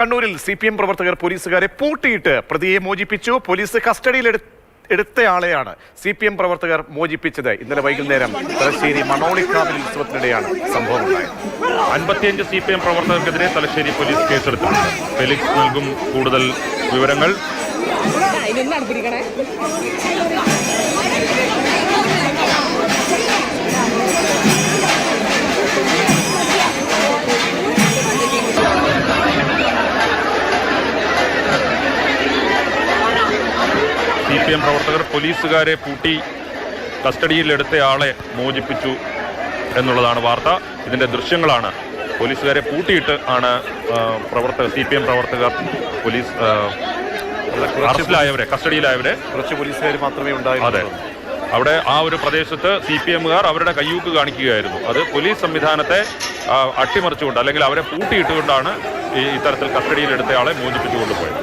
കണ്ണൂരിൽ CPM പ്രവർത്തകർ പോലീസുകാരെ പൂട്ടിയിട്ട് പ്രതിയെ മോചിപ്പിച്ചു. പോലീസ് കസ്റ്റഡിയിൽ എടുത്തയാളെയാണ് CPM പ്രവർത്തകർ മോചിപ്പിച്ചത്. ഇന്നലെ വൈകുന്നേരം തലശ്ശേരി മണോളിക്കാവിൽ ഉത്സവത്തിനിടെയാണ് സംഭവം ഉണ്ടായത്. 55 CPM പ്രവർത്തകർക്കെതിരെ തലശ്ശേരി പോലീസ് കേസെടുത്തിട്ടുണ്ട്. ഫെലിക്സ് നൽകും കൂടുതൽ വിവരങ്ങൾ. CPM പ്രവർത്തകർ പോലീസുകാരെ പൂട്ടി കസ്റ്റഡിയിലെടുത്തയാളെ മോചിപ്പിച്ചു എന്നുള്ളതാണ് വാർത്ത. ഇതിൻ്റെ ദൃശ്യങ്ങളാണ്. പോലീസുകാരെ പൂട്ടിയിട്ട് ആണ് CPM പ്രവർത്തകർ പോലീസ് അറസ്റ്റിലായവരെ, കസ്റ്റഡിയിലായവരെ. കുറച്ച് പോലീസുകാർ മാത്രമേ ഉണ്ടായിരുന്നു. അതെ, അവിടെ ആ ഒരു പ്രദേശത്ത് CPMകാർ അവരുടെ കയ്യൂക്ക് കാണിക്കുകയായിരുന്നു. അത് പോലീസ് സംവിധാനത്തെ അട്ടിമറിച്ചുകൊണ്ട് അല്ലെങ്കിൽ അവരെ പൂട്ടിയിട്ടുകൊണ്ടാണ് ഇത്തരത്തിൽ കസ്റ്റഡിയിലെടുത്തയാളെ മോചിപ്പിച്ചു കൊണ്ടുപോയത്.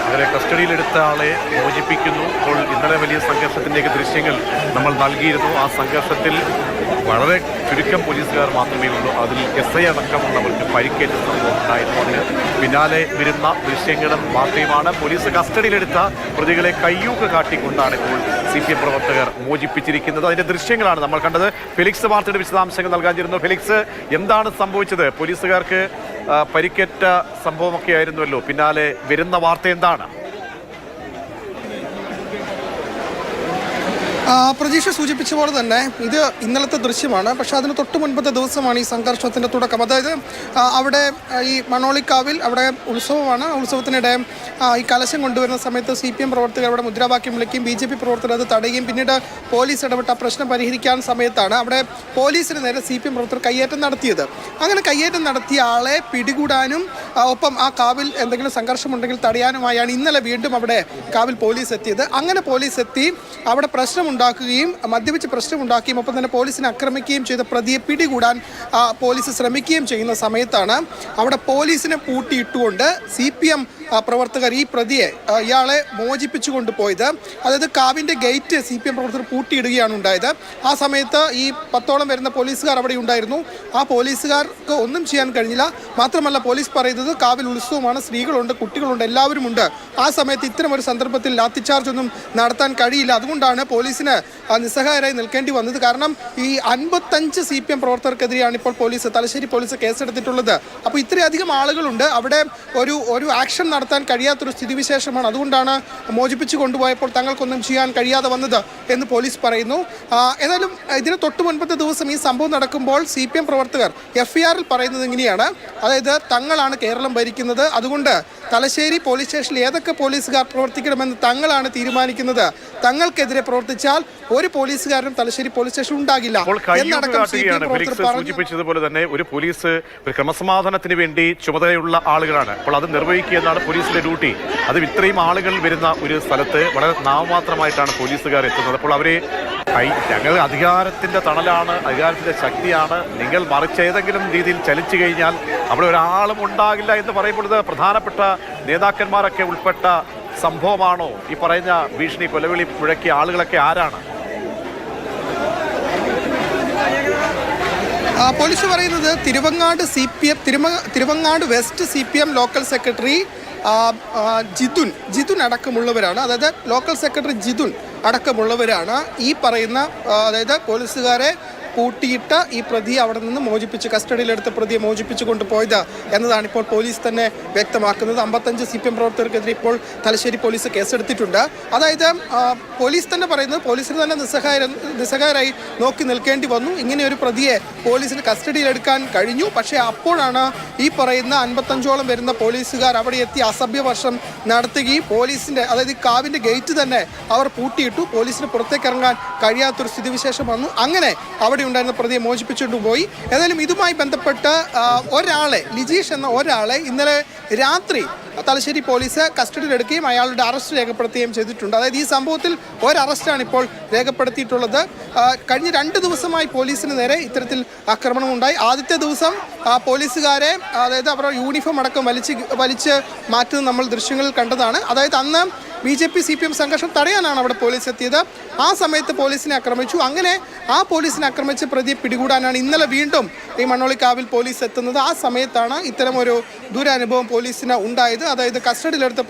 അങ്ങനെ കസ്റ്റഡിയിലെടുത്ത ആളെ മോചിപ്പിക്കുന്നു. ഇപ്പോൾ ഇന്നലെ വലിയ സംഘർഷത്തിൻ്റെയൊക്കെ ദൃശ്യങ്ങൾ നമ്മൾ നൽകിയിരുന്നു. ആ സംഘർഷത്തിൽ വളരെ ചുരുക്കം പോലീസുകാർ മാത്രമേ ഉള്ളൂ. അതിൽ SI അടക്കമുള്ളവർക്ക് പരിക്കേറ്റ സംഭവം ഉണ്ടായിരുന്നു. അതിന് പിന്നാലെ വരുന്ന ദൃശ്യങ്ങളും വാർത്തയുമാണ്. പോലീസ് കസ്റ്റഡിയിലെടുത്ത പ്രതികളെ കയ്യൂക്ക് കാട്ടിക്കൊണ്ടാണ് ഇപ്പോൾ CPM പ്രവർത്തകർ മോചിപ്പിച്ചിരിക്കുന്നത്. അതിൻ്റെ ദൃശ്യങ്ങളാണ് നമ്മൾ കണ്ടത്. ഫെലിക്സ് വാർത്തയുടെ വിശദാംശങ്ങൾ നൽകാൻ ചേരുന്നു. ഫെലിക്സ്, എന്താണ് സംഭവിച്ചത്? പോലീസുകാർക്ക് പരിക്കേറ്റ സംഭവമൊക്കെ ആയിരുന്നുവല്ലോ, പിന്നാലെ വരുന്ന വാർത്ത എന്താണ്? പ്രതീക്ഷ സൂചിപ്പിച്ച പോലെ തന്നെ ഇത് ഇന്നലത്തെ ദൃശ്യമാണ്. പക്ഷെ അതിന് തൊട്ട് മുൻപത്തെ ദിവസമാണ് ഈ സംഘർഷത്തിൻ്റെ തുടക്കം. അതായത് അവിടെ ഈ മണോളിക്കാവിൽ അവിടെ ഉത്സവമാണ്. ഉത്സവത്തിനിടെ ഈ കലശം കൊണ്ടുവരുന്ന സമയത്ത് CPM പ്രവർത്തകർ അവിടെ മുദ്രാവാക്യം വിളിക്കുകയും BJP പ്രവർത്തകർ അത് തടയുകയും പിന്നീട് പോലീസ് ഇടപെട്ട പ്രശ്നം പരിഹരിക്കാൻ സമയത്താണ് അവിടെ പോലീസിന് നേരെ CPM പ്രവർത്തകർ കയ്യേറ്റം നടത്തിയത്. അങ്ങനെ കയ്യേറ്റം നടത്തിയ ആളെ പിടികൂടാനും ഒപ്പം ആ കാവിൽ എന്തെങ്കിലും സംഘർഷമുണ്ടെങ്കിൽ തടയാനുമായാണ് ഇന്നലെ വീണ്ടും അവിടെ കാവിൽ പോലീസ് എത്തിയത്. അങ്ങനെ പോലീസ് എത്തി അവിടെ പ്രശ്നമുണ്ടാക്കുകയും മദ്യപിച്ച് പ്രശ്നമുണ്ടാക്കുകയും ഒപ്പം തന്നെ പോലീസിനെ ആക്രമിക്കുകയും ചെയ്ത പ്രതിയെ പിടികൂടാൻ പോലീസ് ശ്രമിക്കുകയും ചെയ്യുന്ന സമയത്താണ് അവിടെ പോലീസിനെ പൂട്ടിയിട്ടുകൊണ്ട് CPM പ്രവർത്തകർ ഈ പ്രതിയെ ഇയാളെ മോചിപ്പിച്ചു കൊണ്ടുപോയത്. അതായത് കാവിൻ്റെ ഗേറ്റ് CPM പ്രവർത്തകർ പൂട്ടിയിടുകയാണ് ഉണ്ടായത്. ആ സമയത്ത് ഈ 10ഓളം വരുന്ന പോലീസുകാർ അവിടെ ഉണ്ടായിരുന്നു. ആ പോലീസുകാർക്ക് ഒന്നും ചെയ്യാൻ കഴിഞ്ഞില്ല. മാത്രമല്ല പോലീസ് പറയുന്നത് കാവിൽ ഉത്സവമാണ്, സ്ത്രീകളുണ്ട്, കുട്ടികളുണ്ട്, എല്ലാവരും ഉണ്ട്. ആ സമയത്ത് ഇത്തരം ഒരു സന്ദർഭത്തിൽ ലാത്തി ചാർജ് ഒന്നും നടത്താൻ കഴിയില്ല. അതുകൊണ്ടാണ് പോലീസിന് നിസ്സഹായരായി നിൽക്കേണ്ടി വന്നത്. കാരണം ഈ 55 CPM പ്രവർത്തകർക്കെതിരെയാണ് ഇപ്പോൾ തലശ്ശേരി പോലീസ് കേസെടുത്തിട്ടുള്ളത്. അപ്പോൾ ഇത്രയധികം ആളുകളുണ്ട്. അവിടെ ഒരു ആക്ഷൻ നടത്താൻ കഴിയാത്തൊരു സ്ഥിതിവിശേഷമാണ്. അതുകൊണ്ടാണ് മോചിപ്പിച്ചു കൊണ്ടുപോയപ്പോൾ തങ്ങൾക്കൊന്നും ചെയ്യാൻ കഴിയാതെ വന്നത് എന്ന് പോലീസ് പറയുന്നു. എന്നാലും ഇതിന് തൊട്ട് മുൻപത്തെ ദിവസം ഈ സംഭവം നടക്കുമ്പോൾ CPM പ്രവർത്തകർ FIRൽ പറയുന്നത് ഇങ്ങനെയാണ്. അതായത് തങ്ങളാണ് കേരളം ഭരിക്കുന്നത്, അതുകൊണ്ട് തലശ്ശേരി പോലീസ് സ്റ്റേഷനിൽ ഏതൊക്കെ പോലീസുകാർ പ്രവർത്തിക്കണമെന്ന് തങ്ങളാണ് തീരുമാനിക്കുന്നത്. തങ്ങൾക്കെതിരെ പ്രവർത്തിച്ചാൽ ഒരു പോലീസുകാരനും തലശ്ശേരി പോലീസ് സ്റ്റേഷൻ ഉണ്ടാകില്ല എന്നടക്കം സൂചിപ്പിച്ചതുപോലെ തന്നെ ഒരു പോലീസ് ഒരു ക്രമസമാധാനത്തിന് വേണ്ടി ചുമതലയുള്ള ആളുകളാണ്. അപ്പോൾ അത് നിർവഹിക്കുക എന്നാണ് പോലീസിന്റെ ഡ്യൂട്ടി. അത് ഇത്രയും ആളുകൾ വരുന്ന ഒരു സ്ഥലത്ത് വളരെ നാമമാത്രമായിട്ടാണ് പോലീസുകാർ എത്തുന്നത്. അപ്പോൾ അവരെ ഞങ്ങൾ അധികാരത്തിന്റെ തണലാണ്, അധികാരത്തിന്റെ ശക്തിയാണ്, നിങ്ങൾ മറിച്ച് ഏതെങ്കിലും രീതിയിൽ ചലിച്ചു കഴിഞ്ഞാൽ അവിടെ ഒരാളും ഉണ്ടാകില്ല എന്ന് പറയുമ്പോൾ ഇത് പ്രധാനപ്പെട്ട നേതാക്കന്മാരൊക്കെ ഉൾപ്പെട്ട സംഭവമാണോ? ഈ പറയുന്ന ഭീഷണി കൊലവിളി മുഴക്കിയ ആളുകളൊക്കെ ആരാണ്? പോലീസ് പറയുന്നത് Thiruvangad west CPM local secretary Jithun അടക്കമുള്ളവരാണ്. അതായത് ലോക്കൽ സെക്രട്ടറി ജിതുൻ അടക്കമുള്ളവരാണ് ഈ പറയുന്ന അതായത് പോലീസുകാരെ പൂട്ടിയിട്ട് ഈ പ്രതിയെ അവിടെ നിന്ന് കസ്റ്റഡിയിലെടുത്ത പ്രതിയെ മോചിപ്പിച്ചു കൊണ്ടുപോയത് എന്നതാണ് ഇപ്പോൾ പോലീസ് തന്നെ വ്യക്തമാക്കുന്നത്. 55 CPM പ്രവർത്തകർക്കെതിരെ ഇപ്പോൾ തലശ്ശേരി പോലീസ് കേസെടുത്തിട്ടുണ്ട്. അതായത് പോലീസ് തന്നെ പറയുന്നത് പോലീസിന് തന്നെ നിസ്സഹായരായി നോക്കി നിൽക്കേണ്ടി വന്നു. ഇങ്ങനെ ഒരു പ്രതിയെ പോലീസിന് കസ്റ്റഡിയിലെടുക്കാൻ കഴിഞ്ഞു. പക്ഷേ അപ്പോഴാണ് ഈ പറയുന്ന 55ഓളം വരുന്ന പോലീസുകാർ അവിടെ എത്തി അസഭ്യവർഷം നടത്തുകയും പോലീസിൻ്റെ അതായത് ഈ കാവിൻ്റെ ഗേറ്റ് തന്നെ അവർ പൂട്ടിയിട്ടു. പോലീസിന് പുറത്തേക്ക് ഇറങ്ങാൻ കഴിയാത്തൊരു സ്ഥിതിവിശേഷം വന്നു. അങ്ങനെ അവിടെ ഉണ്ടായിരുന്ന പ്രതിയെ മോചിപ്പിച്ചുകൊണ്ട് പോയി. ഏതായാലും ഇതുമായി ബന്ധപ്പെട്ട് ലിജീഷ് എന്ന ഒരാളെ ഇന്നലെ രാത്രി തലശ്ശേരി പോലീസ് കസ്റ്റഡിയിലെടുക്കുകയും അയാളുടെ അറസ്റ്റ് രേഖപ്പെടുത്തുകയും ചെയ്തിട്ടുണ്ട്. അതായത് ഈ സംഭവത്തിൽ ഒരറസ്റ്റാണ് ഇപ്പോൾ രേഖപ്പെടുത്തിയിട്ടുള്ളത്. കഴിഞ്ഞ 2 ദിവസമായി പോലീസിന് നേരെ ഇത്തരത്തിൽ ആക്രമണം ഉണ്ടായി. ആദ്യത്തെ ദിവസം പോലീസുകാരെ അതായത് അവരുടെ യൂണിഫോം അടക്കം വലിച്ച് മാറ്റുന്നത് നമ്മൾ ദൃശ്യങ്ങളിൽ കണ്ടതാണ്. അതായത് അന്ന് BJP CPM സംഘർഷം തടയാനാണ് അവിടെ പോലീസ് എത്തിയത്. ആ സമയത്ത് പോലീസിനെ ആക്രമിച്ചു. അങ്ങനെ ആ പോലീസിനെ ആക്രമിച്ച് പ്രതിയെ പിടികൂടാനാണ് ഇന്നലെ വീണ്ടും ഈ മണ്ണോളിക്കാവിൽ പോലീസ് എത്തുന്നത്. ആ സമയത്താണ് ഇത്തരമൊരു ദുരനുഭവം പോലീസിന് ഉണ്ടായത്. അതായത് കസ്റ്റഡിയിലെടുത്ത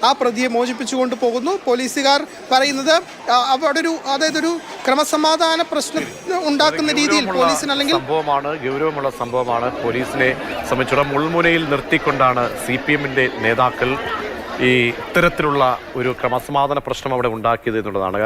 ആ പ്രതിയെ മോചിപ്പിച്ചുകൊണ്ട് പോകുന്നു. പോലീസുകാർ പറയുന്നത് അവിടെ ഒരു ക്രമസമാധാന പ്രശ്നം ഉണ്ടാക്കുന്ന രീതിയിൽ പോലീസിന് അല്ലെങ്കിൽ ഗൗരവമുള്ള സംഭവമാണ്. പോലീസിനെ സംബന്ധിച്ചിടത്തോളം മുൾമുനയിൽ നിർത്തിക്കൊണ്ടാണ് CPM-ന്റെ നേതാക്കൾ ഈ ഇത്തരത്തിലുള്ള ഒരു ക്രമസമാധാന പ്രശ്നം അവിടെ ഉണ്ടാക്കിയത് എന്നുള്ളതാണ്.